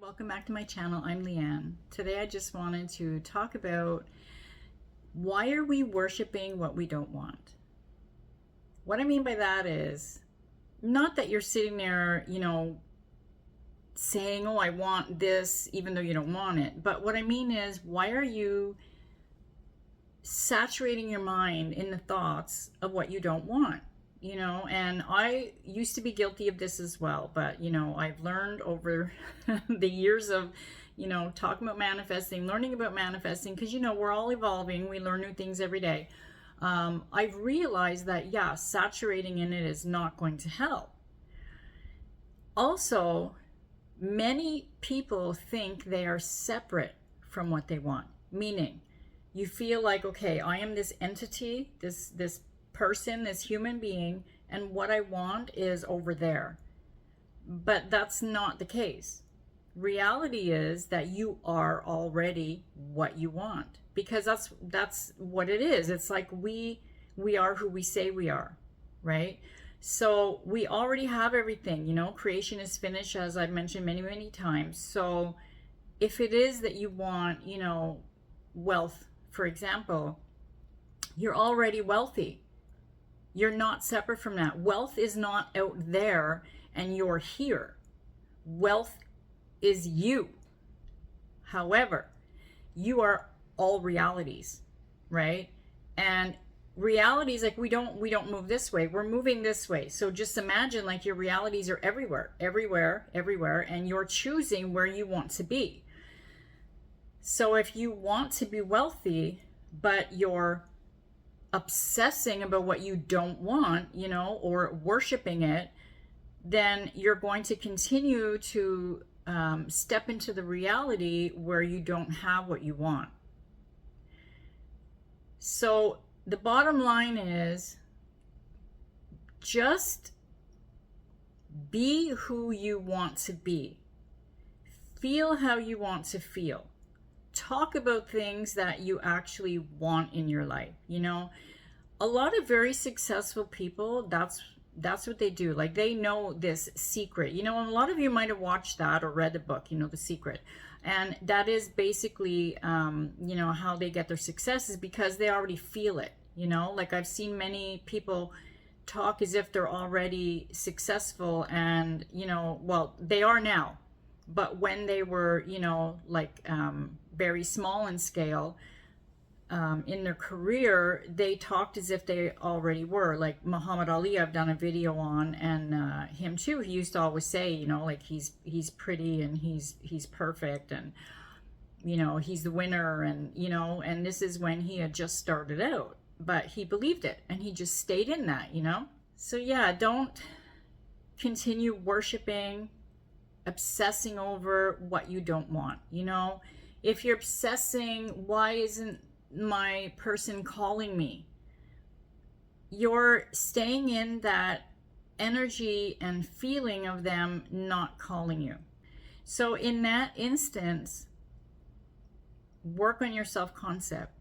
welcome back to my channel. I'm Leanne. Today I just wanted to talk about why are we worshiping what we don't want? What I mean by that is not that you're sitting there, saying, oh, I want this, even though you don't want it. But what I mean is, why are you saturating your mind in the thoughts of what you don't want? And I used to be guilty of this as well, but I've learned over the years of talking about manifesting, learning about manifesting, because we're all evolving, we learn new things every day. I've realized that saturating in it is not going to help. Also, many people think they are separate from what they want, meaning you feel like, okay, I am this entity, this person, this human being, and what I want is over there. But that's not the case. Reality is that you are already what you want, because that's what it is. It's like we are who we say we are, right? So we already have everything. Creation is finished, as I've mentioned many times. So if it is that you want, wealth, for example, you're already wealthy. You're not separate from that. Wealth is not out there and you're here. Wealth is you. However, you are all realities, right? And realities, like we don't move this way. We're moving this way. So just imagine like your realities are everywhere, and you're choosing where you want to be. So if you want to be wealthy, but you're obsessing about what you don't want, or worshiping it, then you're going to continue to step into the reality where you don't have what you want. So the bottom line is just be who you want to be. Feel how you want to feel. Talk about things that you actually want in your life. A lot of very successful people, that's what they do. Like, they know this secret, and a lot of you might have watched that or read the book, The Secret. And that is basically, how they get their success is because they already feel it. Like, I've seen many people talk as if they're already successful, and, well, they are now. But when they were, very small in scale in their career, they talked as if they already were. Like Muhammad Ali, I've done a video on, and him too. He used to always say, like he's pretty and he's perfect, and he's the winner, and and this is when he had just started out, but he believed it and he just stayed in that. So don't continue worshiping, obsessing over what you don't want. If you're obsessing, why isn't my person calling me? You're staying in that energy and feeling of them not calling you. So in that instance, work on your self-concept.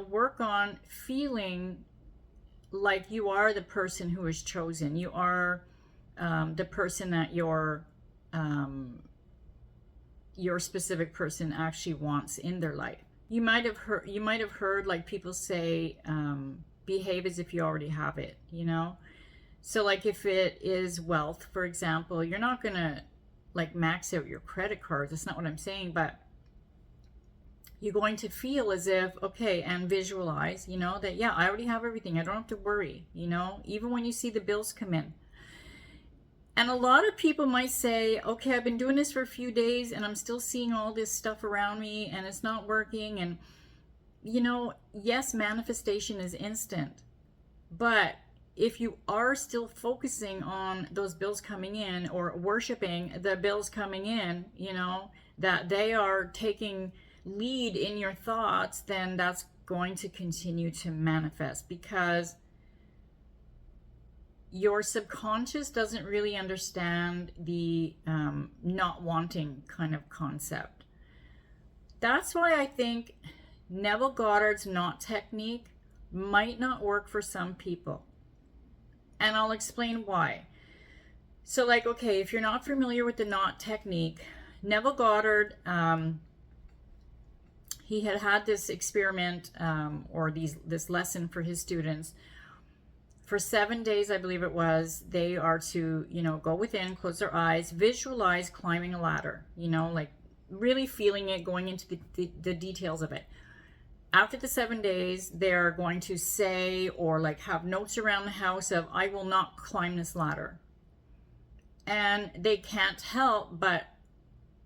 Work on feeling like you are the person who is chosen. You are the person that your specific person actually wants in their life. You might have heard like people say, behave as if you already have it, So like if it is wealth, for example, you're not gonna like max out your credit cards. That's not what I'm saying, but you're going to feel as if, okay, and visualize, that I already have everything. I don't have to worry, even when you see the bills come in. And a lot of people might say, okay, I've been doing this for a few days and I'm still seeing all this stuff around me and it's not working. And, yes, manifestation is instant. But if you are still focusing on those bills coming in, or worshiping the bills coming in, that they are taking lead in your thoughts, then that's going to continue to manifest, because your subconscious doesn't really understand the not wanting kind of concept. That's why I think Neville Goddard's knot technique might not work for some people. And I'll explain why. So like, okay, if you're not familiar with the knot technique, Neville Goddard, he had this experiment or this lesson for his students. For 7 days, I believe it was, they are to, go within, close their eyes, visualize climbing a ladder, like really feeling it, going into the details of it. After the 7 days, they're going to say or like have notes around the house of, I will not climb this ladder. And they can't help but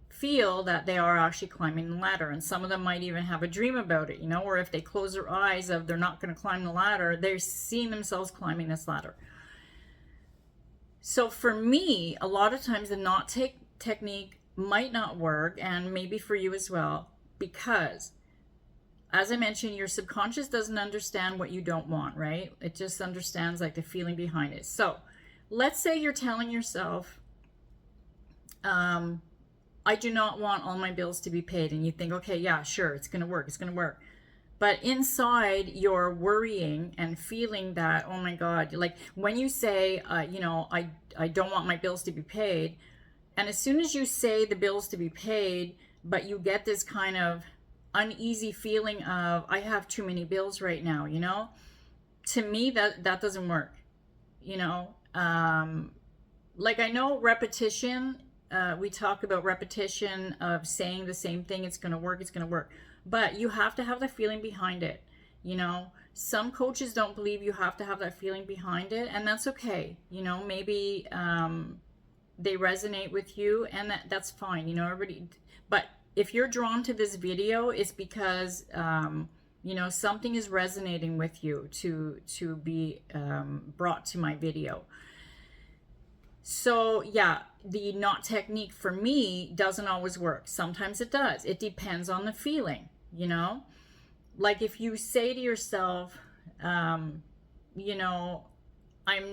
feel that they are actually climbing the ladder. And some of them might even have a dream about it, or if they close their eyes of they're not going to climb the ladder, they're seeing themselves climbing this ladder. So for me, a lot of times the knot technique might not work, and maybe for you as well, because as I mentioned, your subconscious doesn't understand what you don't want, right? It just understands like the feeling behind it. So let's say you're telling yourself, I do not want all my bills to be paid. And you think, okay, yeah, sure, it's going to work. It's going to work. But inside you're worrying and feeling that, oh my God, like when you say, I don't want my bills to be paid. And as soon as you say the bills to be paid, but you get this kind of uneasy feeling of, I have too many bills right now, to me, that doesn't work, like I know repetition, we talk about repetition of saying the same thing, it's going to work, but you have to have the feeling behind it. Some coaches don't believe you have to have that feeling behind it, and that's okay. Maybe they resonate with you, and that's fine, everybody. But if you're drawn to this video, it's because something is resonating with you to be brought to my video. So yeah, the knot technique for me doesn't always work. Sometimes it does. It depends on the feeling, like if you say to yourself, I'm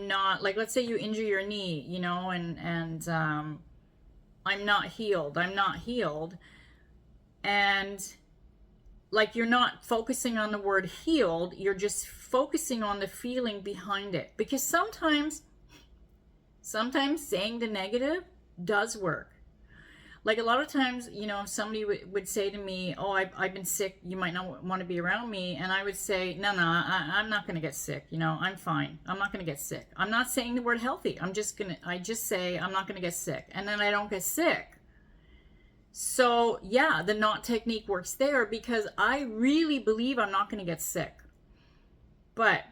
not, like, let's say you injure your knee, and I'm not healed. And like, you're not focusing on the word healed, you're just focusing on the feeling behind it. Because sometimes saying the negative does work. Like a lot of times, if somebody would say to me, oh, I've been sick, you might not want to be around me. And I would say, no, I'm not going to get sick. I'm fine. I'm not going to get sick. I'm not saying the word healthy. I just say I'm not going to get sick. And then I don't get sick. So yeah, the knot technique works there because I really believe I'm not going to get sick. But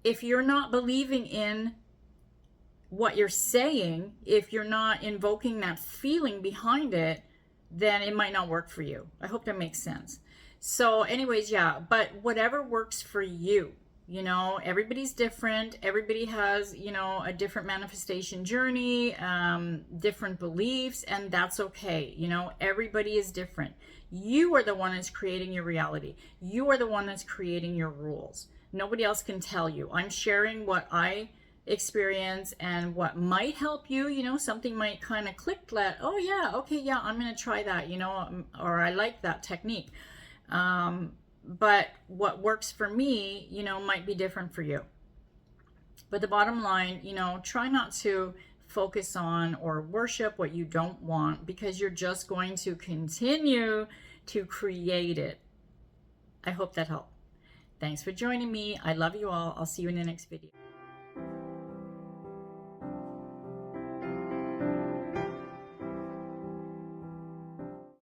if you're not believing in what you're saying, if you're not invoking that feeling behind it, then it might not work for you. I hope that makes sense. So anyways, yeah, but whatever works for you, everybody's different. Everybody has, a different manifestation journey, different beliefs, and that's okay. Everybody is different. You are the one that's creating your reality. You are the one that's creating your rules. Nobody else can tell you. I'm sharing what I experience and what might help you. Something might kind of click that, oh yeah, okay, yeah, I'm gonna try that, or I like that technique, but what works for me might be different for you. But the bottom line, try not to focus on or worship what you don't want, because you're just going to continue to create it. I hope that helped. Thanks for joining me. I love you all. I'll see you in the next video.